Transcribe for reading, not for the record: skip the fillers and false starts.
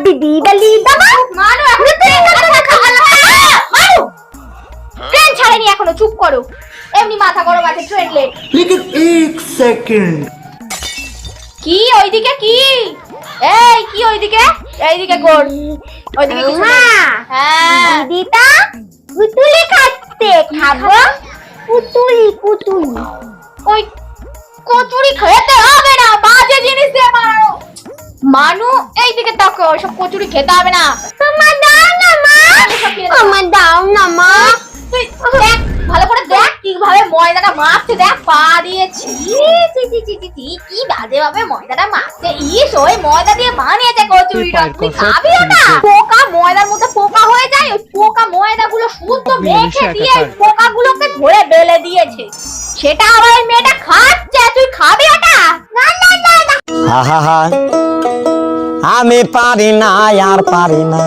দিদি ডালি দাদা মানো এখন মানো ট্রেন ছাড়েনি এখনো, চুপ করো। এমনি মাথা গরম আছে, ট্রেন লেট। लेकिन एक सेकंड কি ওইদিকে কি? এই কি ওইদিকে? এইদিকে কর। ওইদিকে কিছু না। হ্যাঁ দিদিটা পুতুলি খাচ্ছে, খাবো পুতুলি পুতুলি। ওই কচুরি খেতে হবে না, বাজে জিনিস দিয়ে বানানো। মানু এইদিকে তাকো, ওইসব কচুরি খেতে হবে না। তোমার দাও না মা, আমার দাও না মা। তুই দেখ ভালো করে, দেখ কিভাবে ময়দাটা মাখছে, দেখ পা দিয়েছি। কি বাজে ভাবে ময়দাটা মাখছে। ইস, ওই ময়দা দিয়ে বানিয়েছে কচুরিটা, তুই খাবি না? পোকা ময়দার মধ্যে পোকা হয়ে যায়, ওই পোকা ময়দাগুলো শুদ্ধ মেখে দিয়ে পোকাগুলোকে ধরে বেলে দিয়েছে, সেটা আবার ওই মেয়েটা খাচ্ছে। তুই খাবি ওটা? না না না। আমি পারি না, আর পারি না।